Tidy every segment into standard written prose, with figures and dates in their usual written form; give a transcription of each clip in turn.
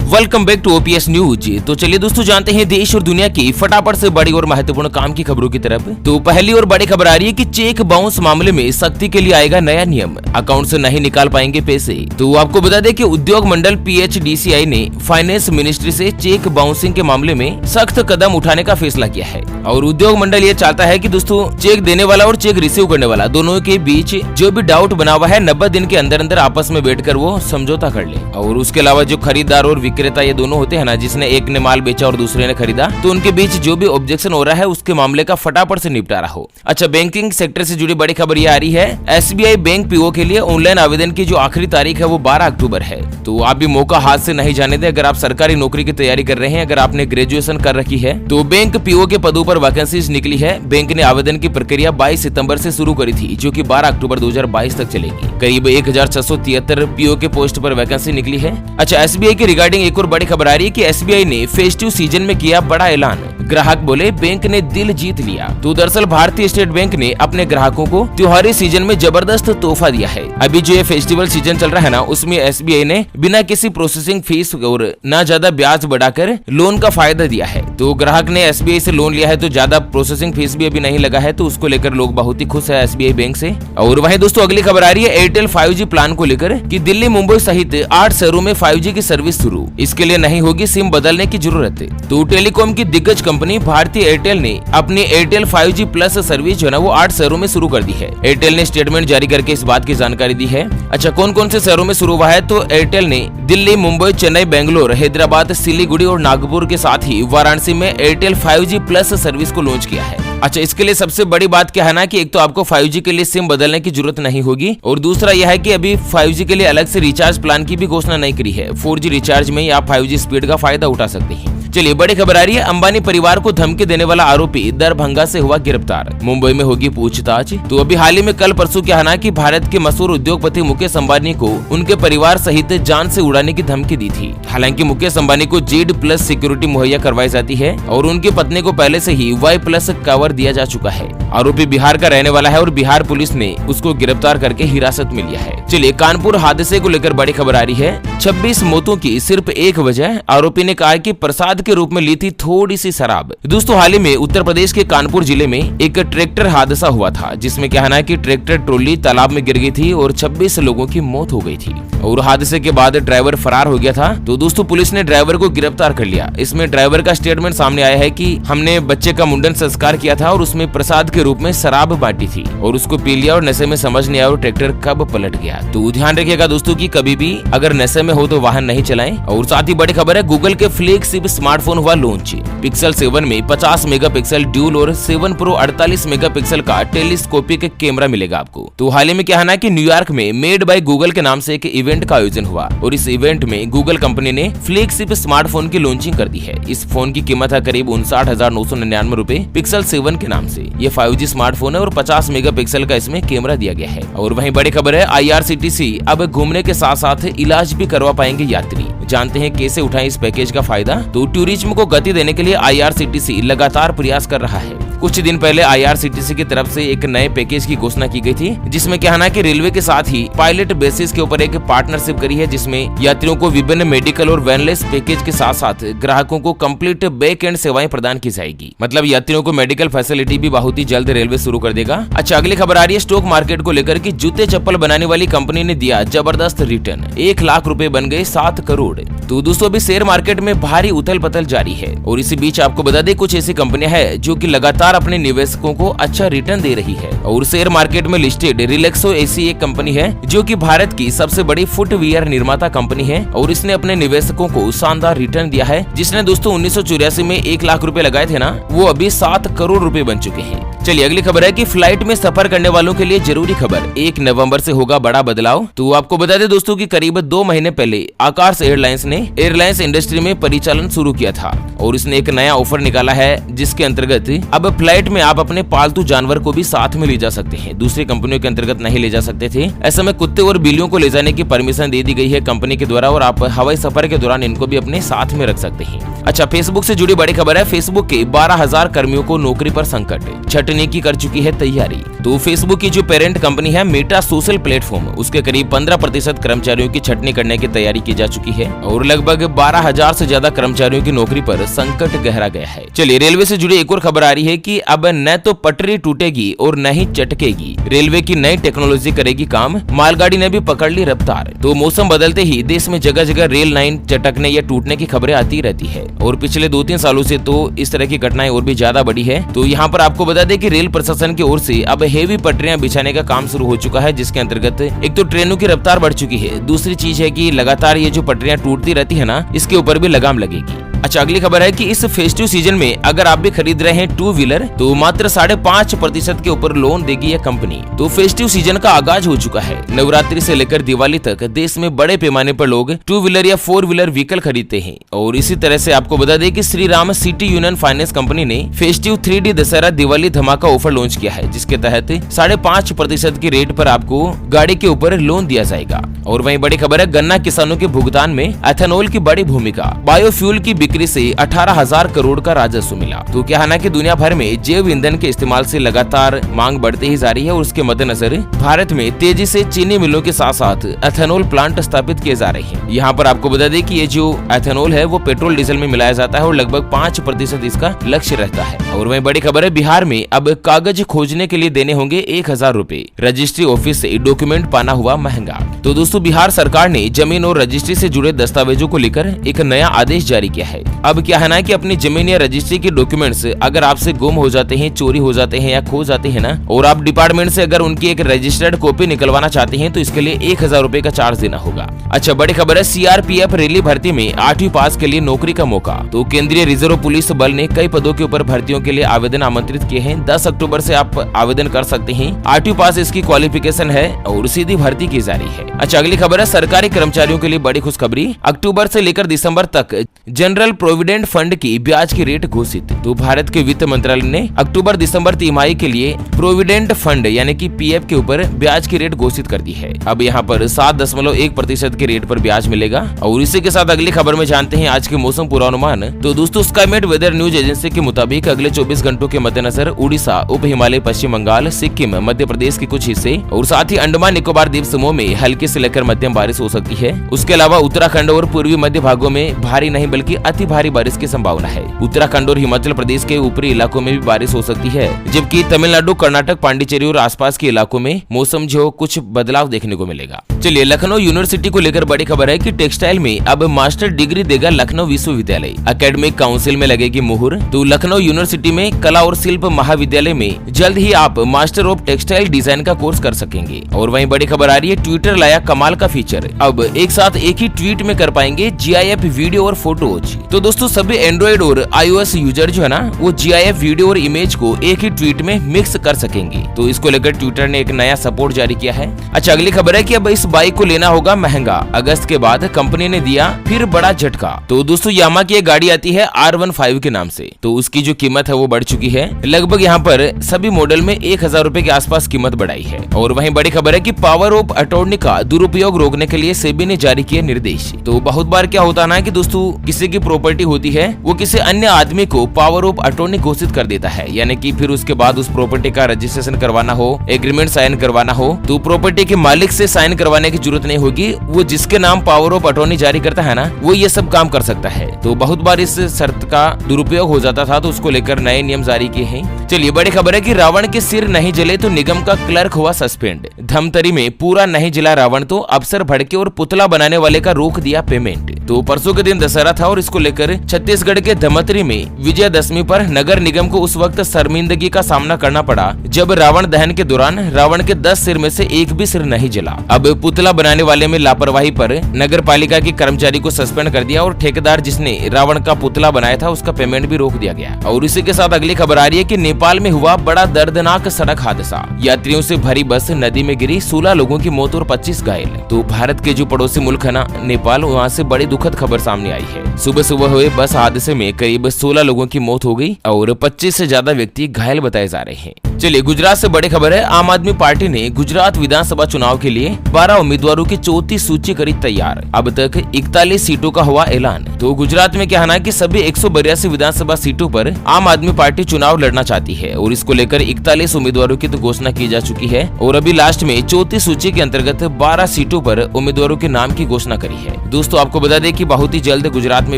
Welcome back to OPS news. तो चलिए दोस्तों जानते हैं देश और दुनिया की फटाफट से बड़ी और महत्वपूर्ण काम की खबरों की तरफ। तो पहली और बड़ी खबर आ रही है कि चेक बाउंस मामले में सख्ती के लिए आएगा नया नियम, अकाउंट से नहीं निकाल पाएंगे पैसे। तो आपको बता दें कि उद्योग मंडल PHDCI ने फाइनेंस मिनिस्ट्री से चेक बाउंसिंग के मामले में सख्त कदम उठाने का फैसला किया है। और उद्योग मंडल ये चाहता है कि दोस्तों चेक देने वाला और चेक रिसीव करने वाला दोनों के बीच जो भी डाउट बना हुआ है 90 दिन के अंदर अंदर आपस में बैठकर वो समझौता कर ले। और उसके अलावा जो खरीदार और विक्रेता ये दोनों होते हैं ना, जिसने एक ने माल बेचा और दूसरे ने खरीदा, तो उनके बीच जो भी ऑब्जेक्शन हो रहा है उसके मामले का फटाफट से निपटारा हो। अच्छा, बैंकिंग सेक्टर से जुड़ी बड़ी खबर ये आ रही है, SBI बैंक PO के लिए ऑनलाइन आवेदन की जो आखिरी तारीख है वो 12 अक्टूबर है। तो आप भी मौका हाथ से नहीं जाने दें। अगर आप सरकारी नौकरी की तैयारी कर रहे हैं, अगर आपने ग्रेजुएशन कर रखी है, तो बैंक PO के पदों पर वैकेंसीज निकली है। बैंक ने आवेदन की प्रक्रिया 22 सितंबर से शुरू करी थी, जो कि 12 अक्टूबर 2022 तक चलेगी। करीब 1673 PO के पोस्ट पर वैकेंसी निकली है। अच्छा, SBI के रिगार्डिंग एक और बड़ी खबर आ रही है कि SBI ने फेस्टिव सीजन में किया बड़ा ऐलान। ग्राहक बोले बैंक ने दिल जीत लिया। तो दरअसल भारतीय स्टेट बैंक ने अपने ग्राहकों को त्योहारी सीजन में जबरदस्त तोहफा दिया है। अभी जो ये फेस्टिवल सीजन चल रहा है ना, उसमें SBI ने बिना किसी प्रोसेसिंग फीस और ना ज्यादा ब्याज बढ़ाकर लोन का फायदा दिया है। तो ग्राहक ने SBI से लोन लिया है तो ज्यादा प्रोसेसिंग फीस भी अभी नहीं लगा है, तो उसको लेकर लोग बहुत ही खुश है SBI बैंक से। और वहीं दोस्तों अगली खबर आ रही है एयरटेल 5G प्लान को लेकर कि दिल्ली, मुंबई सहित 8 शहरों में 5G की सर्विस शुरू। इसके लिए नहीं होगी सिम बदलने की जरूरत। तो टेलीकॉम की दिग्गज कंपनी भारतीय एयरटेल ने अपनी एयरटेल 5G प्लस सर्विस जो है ना वो 8 शहरों में शुरू कर दी है। एयरटेल ने स्टेटमेंट जारी करके इस बात की जानकारी दी है। अच्छा, कौन कौन से शहरों में शुरू हुआ है? तो एयरटेल ने दिल्ली, मुंबई, चेन्नई, बेंगलोर, हैदराबाद, सिलीगुड़ी और नागपुर के साथ ही वाराणसी में एयरटेल 5G प्लस सर्विस को लॉन्च किया है। अच्छा, इसके लिए सबसे बड़ी बात क्या है ना कि एक तो आपको 5G के लिए सिम बदलने की जरूरत नहीं होगी, और दूसरा यह है कि अभी 5G के लिए अलग से रिचार्ज प्लान की भी घोषणा नहीं करी है। 4G रिचार्ज में ही आप 5G स्पीड का फायदा उठा सकते हैं। चलिए बड़ी खबर आ रही है, अंबानी परिवार को धमकी देने वाला आरोपी दरभंगा से हुआ गिरफ्तार। मुंबई में होगी पूछताछ। तो अभी हाल ही में कल परसों क्या है ना कि भारत के मशहूर उद्योगपति मुकेश अंबानी को उनके परिवार सहित जान से उड़ाने की धमकी दी थी। हालांकि मुकेश अंबानी को Z+ सिक्योरिटी मुहैया करवाई जाती है और उनकी पत्नी को पहले से ही Y+ कवर दिया जा चुका है। आरोपी बिहार का रहने वाला है और बिहार पुलिस ने उसको गिरफ्तार करके हिरासत में लिया है। चलिए कानपुर हादसे को लेकर बड़ी खबर आ रही है, 26 मौतों की सिर्फ एक वजह, आरोपी ने कहा कि प्रसाद के रूप में ली थी थोड़ी सी शराब। दोस्तों हाल ही में उत्तर प्रदेश के कानपुर जिले में एक ट्रैक्टर हादसा हुआ था, जिसमें क्या है ना कि ट्रैक्टर ट्रॉली तालाब में गिर गई थी और 26 लोगों की मौत हो गई थी। और हादसे के बाद ड्राइवर फरार हो गया था। तो दोस्तों पुलिस ने ड्राइवर को गिरफ्तार कर लिया। इसमें ड्राइवर का स्टेटमेंट सामने आया है कि हमने बच्चे का मुंडन संस्कार किया था और उसमें प्रसाद के रूप में शराब बांटी थी और उसको पी लिया और नशे में समझ नहीं आया और ट्रैक्टर कब पलट गया। तो ध्यान रखिएगा दोस्तों कि कभी भी अगर नशे में हो तो वाहन नहीं चलाएं। और साथ ही बड़ी खबर है, गूगल के फ्लैगशिप स्मार्टफोन हुआ लॉन्च। पिक्सल 7 में 50 मेगापिक्सल ड्यूल और 7 Pro 48 मेगापिक्सल का टेलीस्कोपिक कैमरा मिलेगा आपको। तो हाल ही में क्या है ना कि न्यूयॉर्क में मेड बाय गूगल के नाम से एक इवेंट का आयोजन हुआ और इस इवेंट में गूगल कंपनी ने फ्लैगशिप स्मार्टफोन की लॉन्चिंग कर दी है। इस फोन की कीमत है करीब 59,999 रुपए पिक्सल 7 के नाम से। ये 5G स्मार्टफोन है और 50 मेगापिक्सल का इसमें कैमरा दिया गया है। और वहीं बड़ी खबर है, IRCTC अब घूमने के साथ साथ इलाज भी करवा पाएंगे यात्री। जानते हैं कैसे उठाएं इस पैकेज का फायदा? तो टूरिज्म को गति देने के लिए IRCTC लगातार प्रयास कर रहा है। कुछ दिन पहले IRCTC की तरफ से एक नए पैकेज की घोषणा की गई थी, जिसमें क्या है ना कि रेलवे के साथ ही पायलट बेसिस के ऊपर एक पार्टनरशिप करी है, जिसमें यात्रियों को विभिन्न मेडिकल और वेलनेस पैकेज के साथ साथ ग्राहकों को कंप्लीट बैक एंड सेवाएं प्रदान की जाएगी। मतलब यात्रियों को मेडिकल फैसिलिटी भी बहुत ही जल्द रेलवे शुरू कर देगा। अच्छा, अगली खबर आ रही है स्टॉक मार्केट को लेकर कि जूते चप्पल बनाने वाली कंपनी ने दिया जबरदस्त रिटर्न, 1 लाख रुपए बन गए 7 करोड़। तो दोस्तों अभी शेयर मार्केट में भारी उथल पथल जारी है और इसी बीच आपको बता दें कुछ ऐसी कंपनियां हैं जो कि लगातार अपने निवेशकों को अच्छा रिटर्न दे रही है। और शेयर मार्केट में लिस्टेड रिलैक्सो ऐसी एक कंपनी है जो कि भारत की सबसे बड़ी फुटवियर निर्माता कंपनी है और इसने अपने निवेशकों को शानदार रिटर्न दिया है। जिसने दोस्तों 1984 में 1 लाख रुपए लगाए थे ना, वो अभी 7 करोड़ रुपए बन चुके हैं। चलिए अगली खबर है कि फ्लाइट में सफर करने वालों के लिए जरूरी खबर, 1 नवंबर से होगा बड़ा बदलाव। तो आपको बता दें दोस्तों कि करीब 2 महीने पहले आकाश एयरलाइंस ने एयरलाइंस इंडस्ट्री में परिचालन शुरू किया था और इसने एक नया ऑफर निकाला है, जिसके अंतर्गत अब फ्लाइट में आप अपने पालतू जानवर को भी साथ में ले जा सकते हैं, दूसरी कंपनियों के अंतर्गत नहीं ले जा सकते थे। ऐसे में कुत्ते और बिल्लियों को ले जाने की परमिशन दे दी गई है कंपनी के द्वारा और आप हवाई सफर के दौरान इनको भी अपने साथ में रख सकते हैं। अच्छा, फेसबुक से जुड़ी बड़ी खबर है। फेसबुक के 12,000 कर्मियों को नौकरी पर संकट, छटनी की कर चुकी है तैयारी। तो फेसबुक की जो पेरेंट कंपनी है मेटा सोशल प्लेटफॉर्म, उसके करीब 15% कर्मचारियों की छटनी करने की तैयारी की जा चुकी है और लगभग 12,000 से ज्यादा कर्मचारियों की नौकरी पर संकट गहरा गया है। चलिए, रेलवे से जुड़ी एक और खबर आ रही है कि अब न तो पटरी टूटेगी और न ही चटकेगी, रेलवे की नई टेक्नोलॉजी करेगी काम, मालगाड़ी ने भी पकड़ ली रफ्तार। तो मौसम बदलते ही देश में जगह जगह रेल लाइन चटकने या टूटने की खबरें आती रहती है और पिछले 2-3 सालों से तो इस तरह की घटनाएं और भी ज्यादा बढ़ी है। तो यहाँ पर आपको बता दें कि रेल प्रशासन की ओर से अब हेवी पटरियां बिछाने का काम शुरू हो चुका है, जिसके अंतर्गत एक तो ट्रेनों की रफ्तार बढ़ चुकी है, दूसरी चीज है कि लगातार ये जो पटरियां टूटती रहती है ना, इसके ऊपर भी लगाम लगेगी। अच्छा, अगली खबर है कि इस फेस्टिव सीजन में अगर आप भी खरीद रहे हैं 2 व्हीलर तो मात्र 5.5% के ऊपर लोन देगी यह कंपनी। तो फेस्टिव सीजन का आगाज हो चुका है। नवरात्रि से लेकर दिवाली तक देश में बड़े पैमाने पर लोग 2 व्हीलर या 4 व्हीलर व्हीकल खरीदते हैं और इसी तरह से आपको बता दें कि Shri Ram city union finance company ने फेस्टिव 3D दशहरा दिवाली धमाका ऑफर लॉन्च किया है, जिसके तहत 5.5% की रेट पर आपको गाड़ी के ऊपर लोन दिया जाएगा। और वहीं बड़ी खबर है, गन्ना किसानों के भुगतान में एथेनॉल की बड़ी भूमिका, बायोफ्यूल की बिक्री से 18,000 करोड़ का राजस्व मिला। तो क्या है ना कि दुनिया भर में जैव ईंधन के इस्तेमाल से लगातार मांग बढ़ती ही जा रही है और उसके मद्देनजर भारत में तेजी से चीनी मिलों के साथ साथ एथेनॉल प्लांट स्थापित किए जा रहे हैं। यहाँ पर आपको बता दें कि ये जो एथेनॉल है वो पेट्रोल डीजल में मिलाया जाता है और लगभग 5% इसका लक्ष्य रहता है। और वहीं बड़ी खबर है, बिहार में अब कागज खोजने के लिए देने होंगे 1,000 रूपए, रजिस्ट्री ऑफिस से डॉक्यूमेंट पाना हुआ महंगा। तो दोस्तों, बिहार सरकार ने जमीन और रजिस्ट्री से जुड़े दस्तावेजों को लेकर एक नया आदेश जारी किया है। अब क्या है ना कि अपनी जमीन या रजिस्ट्री के डॉक्यूमेंट्स अगर आपसे गुम हो जाते हैं, चोरी हो जाते हैं या खो जाते हैं ना, और आप डिपार्टमेंट से अगर उनकी एक रजिस्टर्ड कॉपी निकलवाना चाहते हैं तो इसके लिए 1,000 रूपए का चार्ज देना होगा। अच्छा, बड़ी खबर है, सीआरपीएफ रेली भर्ती में 8वीं पास के लिए नौकरी का मौका। तो केंद्रीय रिजर्व पुलिस बल ने कई पदों के ऊपर भर्तियों के लिए आवेदन आमंत्रित किए हैं। 10 अक्टूबर से आप आवेदन कर सकते हैं। 8वीं पास इसकी क्वालिफिकेशन है और सीधी भर्ती की जा रही है। अच्छा, अगली खबर है, सरकारी कर्मचारियों के लिए बड़ी खुशखबरी, अक्टूबर से लेकर दिसंबर तक जनरल प्रोविडेंट फंड की ब्याज की रेट घोषित। तो भारत के वित्त मंत्रालय ने अक्टूबर दिसंबर तिमाही के लिए प्रोविडेंट फंड यानी कि पीएफ के ऊपर ब्याज की रेट घोषित कर दी है। अब यहाँ पर 7.1% के रेट पर ब्याज मिलेगा। और इसी के साथ अगली खबर में जानते हैं आज के मौसम पूर्वानुमान। तो दोस्तों, स्काईमेट वेदर न्यूज एजेंसी के मुताबिक अगले 24 घंटों के मद्देनजर उड़ीसा, उप हिमालय, पश्चिम बंगाल, सिक्किम, मध्य प्रदेश के कुछ हिस्से और साथ ही अंडमान निकोबार द्वीप समूह में हल्की से लेकर मध्यम बारिश हो सकती है। उसके अलावा उत्तराखंड और पूर्वी मध्य भागों में भारी नहीं बल्कि अति भारी बारिश की संभावना है। उत्तराखंड और हिमाचल प्रदेश के ऊपरी इलाकों में भी बारिश हो सकती है, जबकि तमिलनाडु, कर्नाटक, पांडिचेरी और आसपास के इलाकों में मौसम जो कुछ बदलाव देखने को मिलेगा। चलिए, लखनऊ यूनिवर्सिटी को लेकर बड़ी खबर है कि टेक्सटाइल में अब मास्टर डिग्री देगा लखनऊ विश्वविद्यालय, एकेडमिक काउंसिल में लगेगी मुहर। तो लखनऊ यूनिवर्सिटी में कला और शिल्प महाविद्यालय में जल्द ही आप मास्टर ऑफ टेक्सटाइल डिजाइन का कोर्स कर सकेंगे। और वहीं बड़ी खबर आ रही है, ट्विटर लाया कमाल का फीचर, अब एक साथ एक ही ट्वीट में कर पाएंगे GIF वीडियो और फोटोज। तो दोस्तों, सभी एंड्रॉइड और iOS यूजर जो है ना वो GIF वीडियो और इमेज को एक ही ट्वीट में मिक्स कर सकेंगे। तो इसको लेकर ट्विटर ने एक नया सपोर्ट जारी किया है। अच्छा, अगली खबर है कि अब इस बाइक को लेना होगा महंगा, अगस्त के बाद कंपनी ने दिया फिर बड़ा झटका। तो दोस्तों, यामा की एक गाड़ी आती है R15 के नाम से, तो उसकी जो कीमत है वो बढ़ चुकी है। लगभग यहाँ पर सभी मॉडल में 1,000 रूपए के आसपास कीमत बढ़ाई है। और वहीं बड़ी खबर है कि पावर ऑफ अटॉर्नी का दुरुपयोग रोकने के लिए सेबी ने जारी किए निर्देश। तो बहुत बार क्या होता है ना कि दोस्तों, किसी की प्रॉपर्टी होती है वो किसी अन्य आदमी को पावर ऑफ अटॉर्नी घोषित कर देता है, यानी कि फिर उसके बाद उस प्रॉपर्टी का रजिस्ट्रेशन करवाना हो, एग्रीमेंट साइन करवाना हो, तो प्रॉपर्टी के मालिक से साइन करवाने की जरूरत नहीं होगी। वो जिसके नाम पावर ऑफ अटॉर्नी जारी करता है ना, वो ये सब काम कर सकता है। तो बहुत बार इस शर्त का दुरुपयोग हो जाता था, तो उसको लेकर नए नियम जारी किए हैं। चलिए, बड़ी खबर है कि रावण के सिर नहीं जले तो निगम का क्लर्क हुआ सस्पेंड। धमतरी में पूरा नहीं जला रावण तो अफसर भड़के और पुतला बनाने वाले का रोक दिया पेमेंट। तो परसों के दिन दशहरा था और इसको लेकर छत्तीसगढ़ के धमतरी में विजयदशमी पर नगर निगम को उस वक्त शर्मिंदगी का सामना करना पड़ा जब रावण दहन के दौरान रावण के 10 सिर में से एक भी सिर नहीं जला। अब पुतला बनाने वाले में लापरवाही पर नगर पालिका के कर्मचारी को सस्पेंड कर दिया और ठेकेदार जिसने रावण का पुतला बनाया था उसका पेमेंट भी रोक दिया गया। और इसी के साथ अगली खबर आ रही है कि नेपाल में हुआ बड़ा दर्दनाक सड़क हादसा, यात्रियों से भरी बस नदी में गिरी, 16 लोगों की मौत और 25 घायल। तो भारत के जो पड़ोसी मुल्क है ना नेपाल, वहाँ से बड़ी दुखद खबर सामने आई है। सुबह सुबह हुए बस हादसे में करीब 16 लोगों की मौत हो गई और 25 से ज्यादा व्यक्ति घायल बताए जा रहे हैं। चलिए गुजरात से बड़ी खबर है। आम आदमी पार्टी ने गुजरात विधानसभा चुनाव के लिए 12 उम्मीदवारों की चौथी सूची करी तैयार। अब तक 41 सीटों का हुआ ऐलान। तो गुजरात में क्या है कि सभी 182 विधानसभा सीटों पर आम आदमी पार्टी चुनाव लड़ना चाहती है और इसको लेकर 41 उम्मीदवारों की तो घोषणा की जा चुकी है और अभी लास्ट में चौथी सूची के अंतर्गत 12 सीटों पर उम्मीदवारों के नाम की घोषणा करी है। दोस्तों आपको बता दें कि बहुत ही जल्द गुजरात में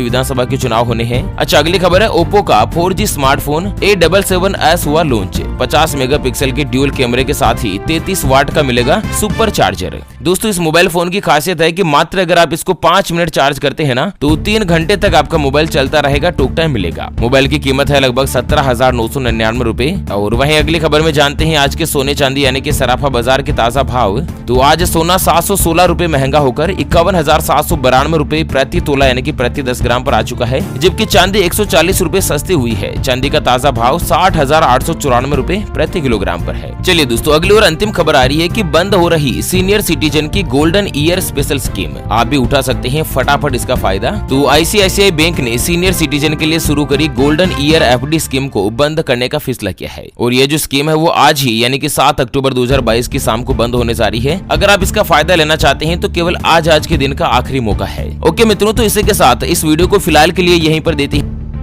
विधानसभा के चुनाव होने हैं। अच्छा अगली खबर है, ओप्पो का 4G स्मार्टफोन A77s हुआ लॉन्च। 50 मेगापिक्सल के ड्यूल कैमरे के साथ ही 33 वाट का मिलेगा सुपर चार्जर। दोस्तों इस मोबाइल फोन की खासियत है कि मात्र अगर आप इसको 5 मिनट चार्ज करते हैं ना तो 3 घंटे तक आपका मोबाइल चलता रहेगा, टॉक टाइम मिलेगा। मोबाइल की कीमत है लगभग 17,999 रुपए। और वहीं अगली खबर में जानते हैं आज के सोने चांदी यानी कि सराफा बाजार के ताजा भाव। तो आज सोना 716 रुपए महंगा होकर 51,792 रुपए प्रति तोला यानी कि प्रति 10 ग्राम पर आ चुका है, जबकि चांदी 140 रुपए सस्ती हुई है। चांदी का ताजा भाव 60,894 रुपए प्रति किलोग्राम पर है। चलिए दोस्तों अगली और अंतिम खबर आ रही है कि बंद हो रही सीनियर सिटीजन की गोल्डन ईयर स्पेशल स्कीम। आप भी उठा सकते हैं फटाफट इसका फायदा। तो आईसीआईसीआई बैंक ने सीनियर सिटीजन के लिए शुरू करी गोल्डन ईयर एफडी स्कीम को बंद करने का फैसला किया है और ये जो स्कीम है वो आज ही यानी कि 7 अक्टूबर 2022 की शाम को बंद होने जा रही है। अगर आप इसका फायदा लेना चाहते हैं तो केवल आज के दिन का आखिरी मौका है। ओके मित्रों, तो इसी के साथ इस वीडियो को फिलहाल के लिए यहीं पर देते हैं।